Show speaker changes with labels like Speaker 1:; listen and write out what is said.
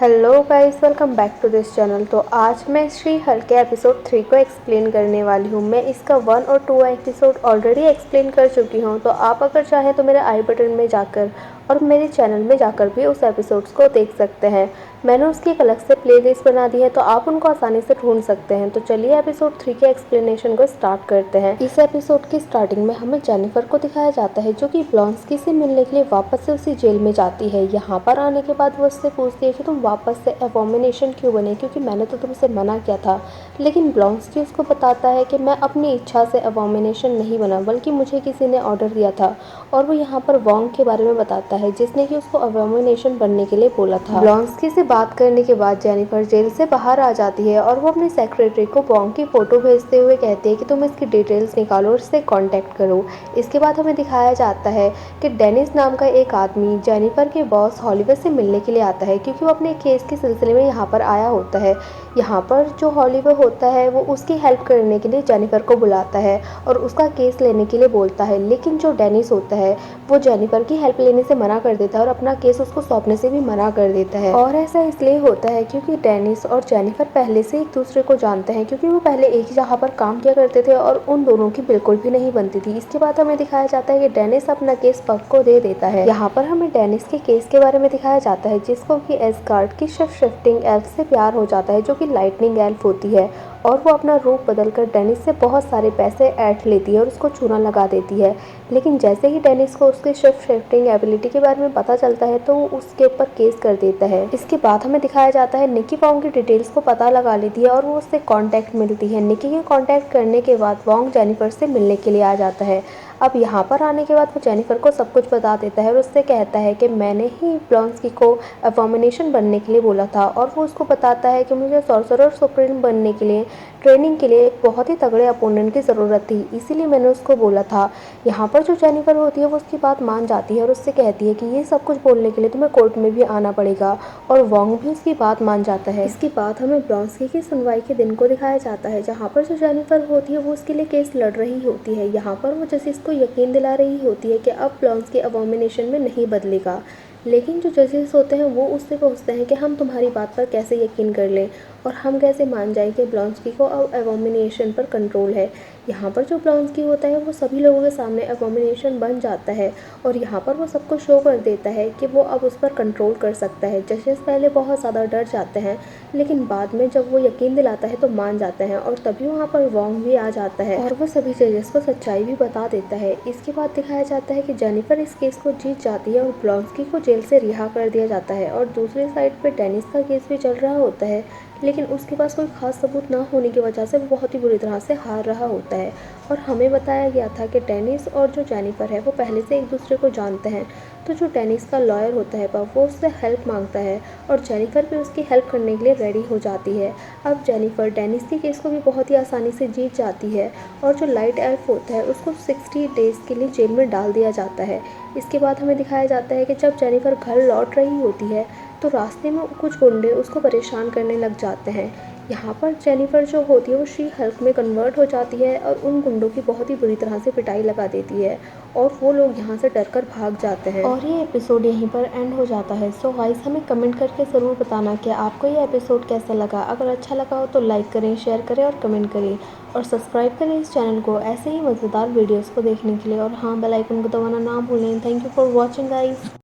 Speaker 1: Hello guys, welcome back to this channel. तो आज मैं श्री हल्क के एपिसोड 3 को एक्सप्लेन करने वाली हूँ। मैं इसका 1 और 2 एपिसोड ऑलरेडी एक्सप्लेन कर चुकी हूँ, तो आप अगर चाहें तो मेरे आई बटन में जाकर और मेरे चैनल में जाकर भी उस एपिसोड्स को देख सकते हैं। मैंने उसकी एक अलग से प्लेलिस्ट बना दी है, तो आप उनको आसानी से ढूंढ सकते हैं। तो चलिए एपिसोड 3 के एक्सप्लेनेशन को स्टार्ट करते हैं। इस एपिसोड की स्टार्टिंग में हमें जेनिफर को दिखाया जाता है, जो कि ब्लॉन्स्की से मिलने के लिए वापस से उसी जेल में जाती है। यहाँ पर आने के बाद वो उससे पूछती है कि तुम वापस से एबॉमिनेशन क्यों बने, क्योंकि मैंने तो तुमसे मना किया था। लेकिन ब्लॉन्स्की उसको बताता है कि मैं अपनी इच्छा से एबॉमिनेशन नहीं बना, बल्कि मुझे किसी ने ऑर्डर दिया था। और वो यहाँ पर वोंग के बारे में बताता है, जिसने कि उसको एबॉमिनेशन बनने के लिए बोला था। ब्लॉन्स्की से बात करने के बाद जेनिफर जेल से बाहर आ जाती है और वो अपनी सेक्रेटरी को वोंग की फोटो भेजते हुए कहती है कि तुम इसकी डिटेल्स निकालो और इससे कांटेक्ट करो। इसके बाद हमें दिखाया जाता है कि डेनिस नाम का एक आदमी जेनिफर के बॉस हॉलीवे से मिलने के लिए आता है, क्योंकि वो अपने केस के सिलसिले में यहाँ पर आया होता है। यहाँ पर जो हॉलीवे होता है वो उसकी हेल्प करने के लिए जेनिफर को बुलाता है और उसका केस लेने के लिए बोलता है। लेकिन जो डेनिस होता है वो जेनिफर की हेल्प लेने से मना कर देता है और अपना केस उसको सौंपने से भी मना कर देता है। और ऐसा इसलिए होता है क्योंकि डेनिस और जेनिफर पहले से एक दूसरे को जानते हैं, क्योंकि वो पहले एक ही जगह पर काम किया करते थे और उन दोनों की बिल्कुल भी नहीं बनती थी। इसके बाद हमें दिखाया जाता है कि डेनिस अपना केस पग को दे देता है। यहाँ पर हमें डेनिस के केस के बारे में दिखाया जाता है, जिसको कि एस्गार्ड की शिफ्टिंग एल्फ से प्यार हो जाता है, जो कि लाइटनिंग एल्फ होती है। और वो अपना रूप बदलकर डेनिस से बहुत सारे पैसे ऐंठ लेती है और उसको चूना लगा देती है। लेकिन जैसे ही डेनिस को उसके शिफ्टिंग एबिलिटी के बारे में पता चलता है, तो वो उसके ऊपर केस कर देता है। इसके बाद हमें दिखाया जाता है निकी वोंग की डिटेल्स को पता लगा लेती है और वो उससे कांटेक्ट मिलती है। निकी के कांटेक्ट करने के बाद वोंग जेनिफर से मिलने के लिए आ जाता है। अब यहाँ पर आने के बाद वो जेनिफर को सब कुछ बता देता है और उससे कहता है कि मैंने ही ब्लॉन्स्की को एबॉमिनेशन बनने के लिए बोला था। और वो उसको बताता है कि मुझे सॉर्सरर सुप्रीम बनने के लिए ट्रेनिंग के लिए एक बहुत ही तगड़े अपोनेंट की ज़रूरत थी, इसीलिए मैंने उसको बोला था। यहाँ पर जो जेनिफर होती है वो उसकी बात मान जाती है और उससे कहती है कि ये सब कुछ बोलने के लिए तुम्हें कोर्ट में भी आना पड़ेगा। और वोंग भी उसकी बात मान जाता है। इसके बाद हमें ब्लॉन्स्की की सुनवाई के दिन को दिखाया जाता है, जहाँ पर जो जेनिफर होती है वो उसके लिए केस लड़ रही होती है। यहाँ पर वो जस्टिस को यकीन दिला रही होती है कि अब ब्लॉन्स्की एबॉमिनेशन में नहीं बदलेगा। लेकिन जो जजेस होते हैं वो उससे पूछते हैं कि हम तुम्हारी बात पर कैसे यकीन कर लें और हम कैसे मान जाएं कि ब्लॉन्स्की को अब एबॉमिनेशन पर कंट्रोल है। यहाँ पर जो ब्लॉन्स्की होता है वो सभी लोगों के सामने एबॉमिनेशन बन जाता है और यहाँ पर वो सबको शो कर देता है कि वो अब उस पर कंट्रोल कर सकता है। जजेस पहले बहुत ज़्यादा डर जाते हैं, लेकिन बाद में जब वो यकीन दिलाता है तो मान जाते हैं। और तभी वहाँ पर वोंग भी आ जाता है और वो सभी जजेस को सच्चाई भी बता देता है। इसके बाद दिखाया जाता है कि जेनिफर इस केस को जीत जाती है और ब्लॉन्स्की को जेल से रिहा कर दिया जाता है। और दूसरी साइड पे डेनिस का केस भी चल रहा होता है, लेकिन उसके पास कोई खास सबूत ना होने की वजह से वो बहुत ही बुरी तरह से हार रहा होता है। और हमें बताया गया था कि डेनिस और जो जेनिफर है वो पहले से एक दूसरे को जानते हैं। तो जो डेनिस का लॉयर होता है वो उससे हेल्प मांगता है और जेनिफर भी उसकी हेल्प करने के लिए रेडी हो जाती है। अब जेनिफर डेनिस के केस को भी बहुत ही आसानी से जीत जाती है और जो लाइट एल्फ होता है उसको 60 डेज़ के लिए जेल में डाल दिया जाता है। इसके बाद हमें दिखाया जाता है कि जब जेनिफर घर लौट रही होती है तो रास्ते में कुछ गुंडे उसको परेशान करने लग जाते हैं। यहाँ पर जेनिफर जो होती है वो श्री हल्क में कन्वर्ट हो जाती है और उन गुंडों की बहुत ही बुरी तरह से पिटाई लगा देती है और वो लोग यहाँ से डरकर भाग जाते हैं। और ये एपिसोड यहीं पर एंड हो जाता है। सो गाइस, हमें कमेंट करके ज़रूर बताना कि आपको ये एपिसोड कैसा लगा। अगर अच्छा लगा हो तो लाइक करें, शेयर करें और कमेंट करें और सब्सक्राइब करें इस चैनल को ऐसे ही मज़ेदार वीडियोज़ को देखने के लिए। और हाँ, बेल आइकन को दबाना ना भूलें। Thank you for watching guys.